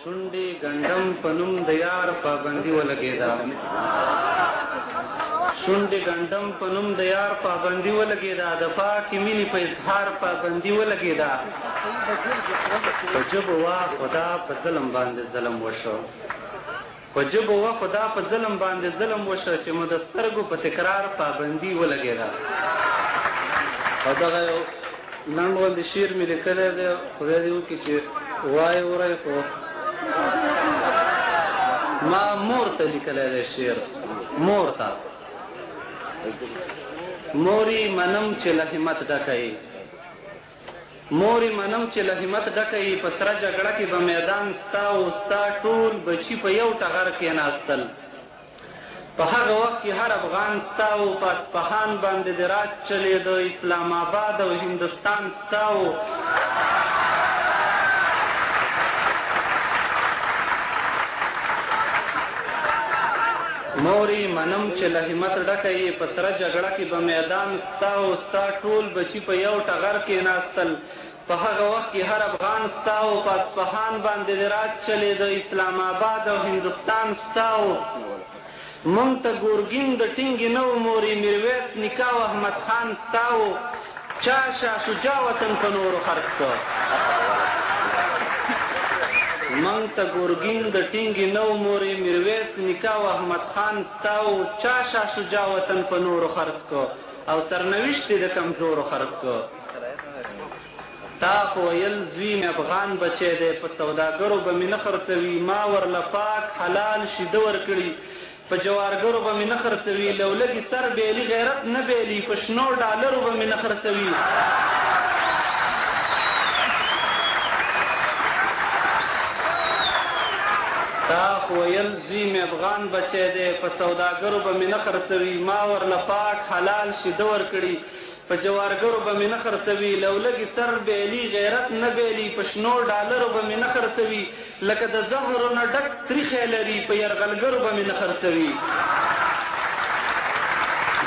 شونډې ګنډم په نوم د یار پابندي ولګېده شونډې ګنډم په نوم د یار پابندي ولګېده د پاکې مینې په اظهار پابندي ولګېده په ژبو وا خدا په ظلم باندې ظلم وشو په ژبو وا خدا په ظلم باندې ظلم وشو چې مو د سترګو په تکرار پابندي ولګېده او دغه یو لنډ غوندې شعر مې لیکلی دی خدای دې وکړي چې وایې وری خو ما مور ته لیکلی دی شعر مور ته موري منم چې له همت ډکوي موري منم چې له همت ډکوي په سره جګړه کې به میدان ستا او ستا ټول بچي په یو ټغر کېناستل په هغه وخت کې هر افغان ستا و په اصفهان باندې د راج چلېده اسلام آباد او هندوستان ستا و موري منم چې له همت ډکه یې په سره جګړه کې به میدان ستا او ستا ټول بچي په یو ټغر کېناستل په هغه وخت کې هر افغان ستا و په اصفهان باندې د راج چلېده اسلام آباد او هندوستان ستا و مونږ ته ګورګین د ټینګې نه و مورې میرویس نیکه او احمد خان ستا و چا شاه شجاع وطن په نورو خرڅ کړ مونږ ته ګورګین د ټینګې نه و مورې میرویس نیکه او احمد خان ستا و چا شاه شجاع وطن په نورو خرڅ کړ او سرنوشت یې د کمزورو خرڅ کړ تا خو ویل زوی مې افغان بچی دی په سوداګرو به مې نه خرڅوي ما ورله پاک حلال شیده ورکړي په جوارګرو به مې نه خرڅوي لولګي سر بیلي غیرت نه بیلي په شنو ډالرو به مې نه خرڅوي تا خو ویل زوی مې افغان بچی دی په سوداګرو به مې نه خرڅوي ما ورله پاک حلال شیده ورکړي په جوارګرو به مې نه خرڅوي لولګي سر بیلي غیرت نه بیلي په شنو ډالرو به مې نه خرڅوي لکه د زهرو نه ډک تریخی لري په یرغلګرو به مې نه خرڅوي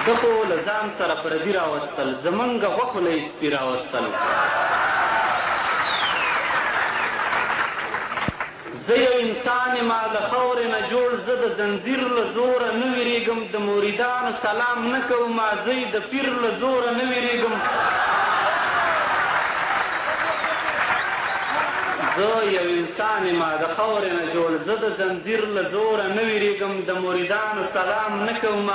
ده خو له ځان سره پردي راوستل زمونږ غوښو له یې سپي راوستل زه یو انسان یم د خاورې نه جوړ زه د زنځیر له زوره نه ویرېږم د مریدانو سلام نه کوم زه د پیر له زوره نه ویرېږم زه یو انسان یم د خاورې نه جوړ زه د زنځیر له زوره نه ویرېږم د مریدانو سلام نه کوم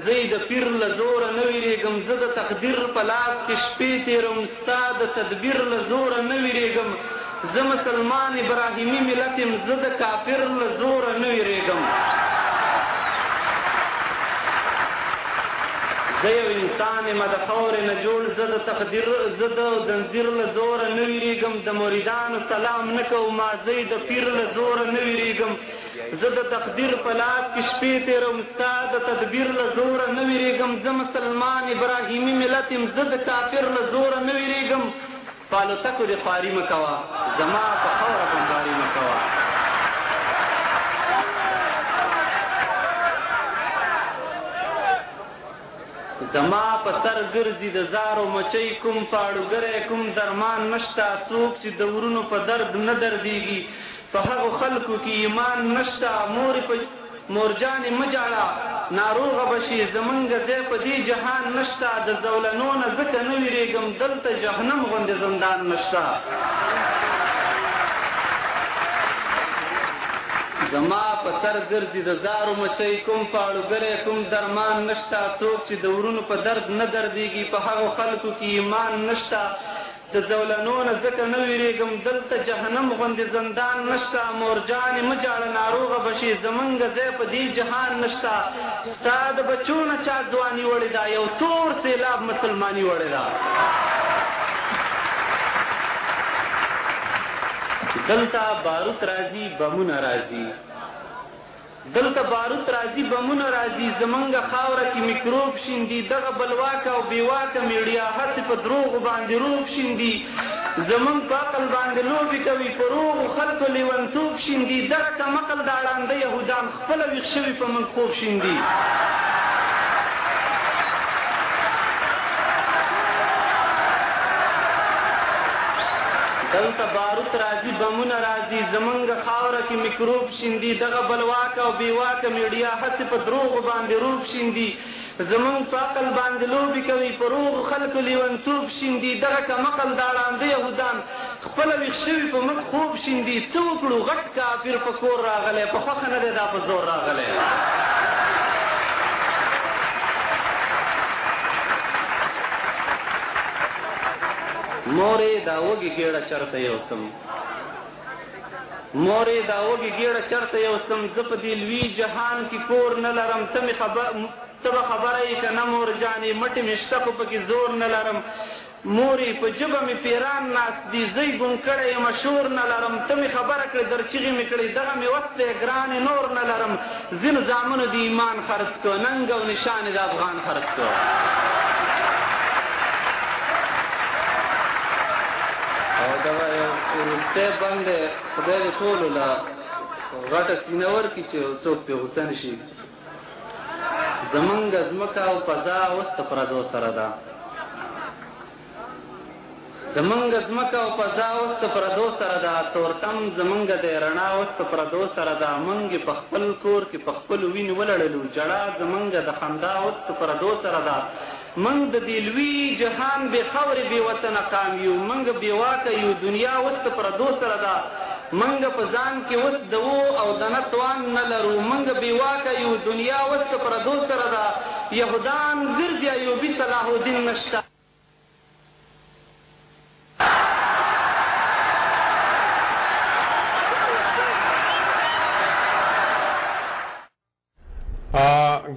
زه د پیر له زوره نه ویرېږم زه د تقدیر په لاس کې شپې تېروم ستا د تدبیر له زوره نه ویرېږم زه مسلمان ابراهیمي ملت یم زه د کافر له زوره نه ویرېږم زه یو انسان یم د خاورې نه جوړ زه د زنځیر له زوره نه ویرېږم د مریدانو سلام نه کوم زه د پیر له زوره نه ویرېږم زه د تقدیر په لاس کې شپې تېروم ستا د تدبیر له زوره نه ویرېږم زه مسلمان ابراهیمي ملت یم زه د کافر له زوره نه ویرېږم په الوتکو دې خواري مه کوه زما په خاوره بمباري مه کوه زما په سر ګرځي د زارو مچۍ کوم پاړوګری کوم درمان نشته څوک چې د ورونو په درد نه دردېږي په هغو خلکو کې ایمان نشته مورجانې مه جاړه ناروغه به شي زمونږ ځای په دې جهان نشته د زولنو نه ځکه نه ویرېږم دلته جهنم غوندې زندان نشته زما په سر ګرځي د زارو مچۍ کوم پاړوګری کوم درمان نشته څوک چې د ورونو په درد نه دردېږي په هغو خلکو کې ایمان نشته د زولنو نه ځکه نه ویرېږم دلته جهنم غوندې زندان نشته مورجانې مه جاړه ناروغه به شي زمونږ ځای په دې جهان نشته ستا د بچو نه چا ځواني وړې ده یو تور سیلاب مسلماني وړې ده دلته باروت راځي بمونه راځي دلته باروت راځي بمونه راځي زمونږ خاوره کې میکروب شیندي دغه بلواکه او بېواکه میډیا هسې په دروغو باندې روغ شیندي زمونږ په عقل باندې لوبې کوي په روغو خلکو لیونتوب شیندي دغه کمعقل دا ړانده یهودان خپله ویښ شوي په موږ خوب شیندي دلته باروت راځي بمونه راځي زمونږ خاوره کې میکروب شیندي دغه بلواکه او بېواکه میډیا هسې په دروغو باندې روب شیندي زمونږ په عقل باندې لوبې کوي په روغو خلکو لیونتوب شیندي دغه کمعقل دا ړانده یهودان خپله ویښ شوي په موږ خوب شیندي څه وکړو غټ کافر په کور راغلی په خوښه نه دی دا په زور راغلی مورې دا وږې ګېډه چېرته یوسم مورې دا وږې ګېډه چېرته یوسم زه په دې لوی جهان کې کور نه لرم ته به خبره یې که نه مور جانې مټې مې شته خو پکې زور نه لرم مورې په ژبه مې پیران ناست دي زه یې ګونګ کړی یم شور نه لرم ته مې خبره کړې در چغې مې کړې دغه مې وس دی ګرانې نور نه لرم ځینو زامنو د ایمان خرڅ کړو ننګ او نشان د افغان خرڅ کړو او دغه یو وروستی بند دی خدای دې ټولو له غټه سینه ورکړي چې څوک پرې غوسه نه شي زمونږ ځمکه او فضا اوس د پردو سره ده زمونږ ځمکه او فضا اوس د پردو سره ده تورتم زمونږ دی رڼا اوس د پردو سره ده موږ یې په خپل کور کې په خپلو وینې ولړلو جړا زمونږ د خندا اوس د پردو سره ده موږ د دې لوی جهان بې خاورې بې وطنه قام یو موږ بې واکه یو دنیا اوس د پردو سره ده موږ په ځان کې اوس د و او د نه توان نه لرو موږ بې واکه یو دنیا اوس د پردو سره ده یهودان ګرځي ایوبي صلاح الدین نشته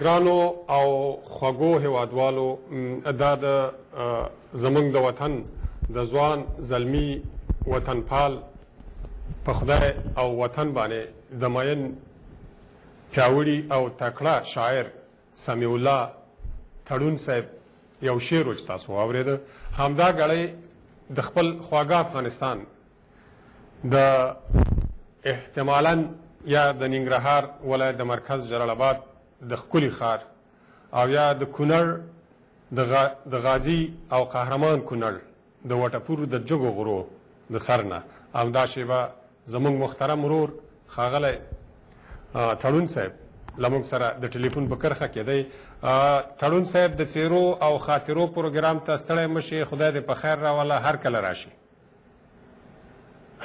ګرانو او خوږو هیوادوالو دا د زمونږ د وطن د ځوان زلمي وطنپال په خدای او وطن باندې د مین پیاوړي او تکړه شاعر سمیع الله تړون صاحب یو شعر چې تاسو واورېده همدا ګړی د خپل خواږه افغانستان د احتمالاً یا د ننګرهار ولایت د مرکز جلال آباد د ښکلي ښار او یا د کونړ د غازي او قهرمان کونړ د وټپور د جګو غرو د سر نه همدا شیبه زمونږ محترم ورور ښاغلی تړون صاحب له موږ سره د ټلیفون په کرښه کې دی تړون صاحب د څیرو او خاطرو پروګرام ته ستړی مه شي خدای دې په خیر راوله هر کله راشي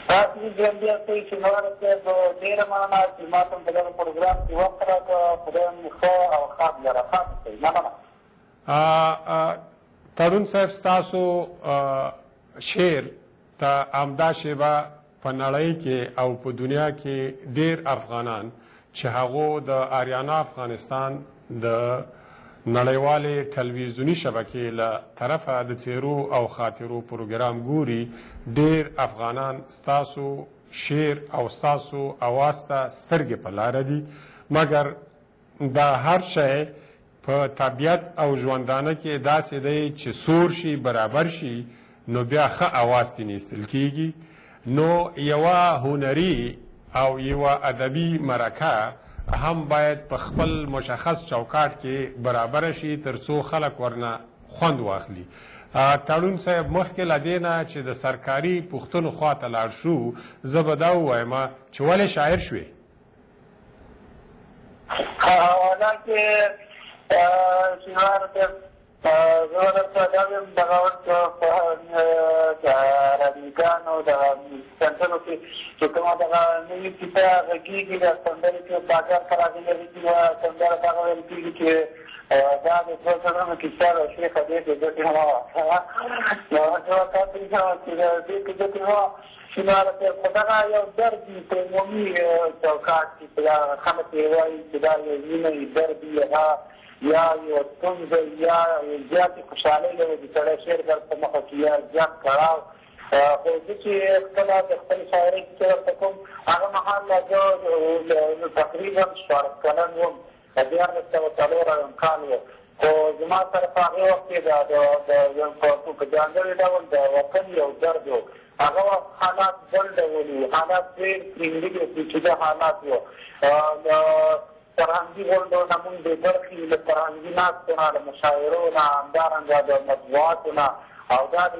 تاسو ژوندي اوسئ چې مولانا صاحب ډېره مننه چې ما ته په دغه پروګرام کې وخت راکړه خدای مو ښه او ښاد لره ښاد اوسئ مننه تړون صاحب ستاسو شعر ته همدا شیبه په نړۍ کې او په دنیا کې ډېر افغانان چې هغو د آریانا افغانستان د نړیوالې ټلویزیوني شبکې له طرفه د څیرو او خاطرو پروګرام ګوري ډېر افغانان ستاسو شعر او ستاسو اواز ته سترګې په لاره دي مګر دا هر شی په طبیعت او ژوندانه کې داسې دی چې سور شي برابر شي نو بیا ښه اواز ترې ایستل کېږي نو یوه هنري او یوه ادبي مرکه هم باید په خپل مشخص چوکاټ کې برابر شي تر څو خلک ورنه خوند واخلي تړون صاحب مخکې له دې نه چې د سرکاري پوښتنو خواته لاړ شو زه به دا ووایم چې ولې شاعر شوې حالانکې زه درته دا وایم دغه وخت په راډیوګانو دغه سندرو کې چې کومه دغه نوي کیسه غږېږي د سندرې کې بازار ته راغلې سندره دغه ویل کېږي چې دا د دوه کلونو کیسه ده شیخه دې کې ګټې نه وه نو هغه تاسو چې دې کې ګټې نه وه چې خو دغه یو درد وي په عمومي چوکاټ کې چې دا خلک یې وایي چې دا یو وینی درد وي هغه یا یو ستونزه یا زیاتې خوشحالۍ لري د سړی شعر درته مخه کړي یا زیات کړاو خو زه چې خپله د خپلې شاعرۍ کیسې ورته کوم هغه مهال زه تقریبا 14 کلن وم 1404 کال و خو زما سره په هغې وخت کې په ځانګړي ډول د وطن یو درد و هغه وخت حالات بل ډول وو حالات ډېر پرېنګلي او پیچیده حالات وو فرهنګي غونډو نه مونږ بې برخې له فرهنګي ناستو نه له مشاعرو نه همدارنګه د مطبوعاتو نه او دا د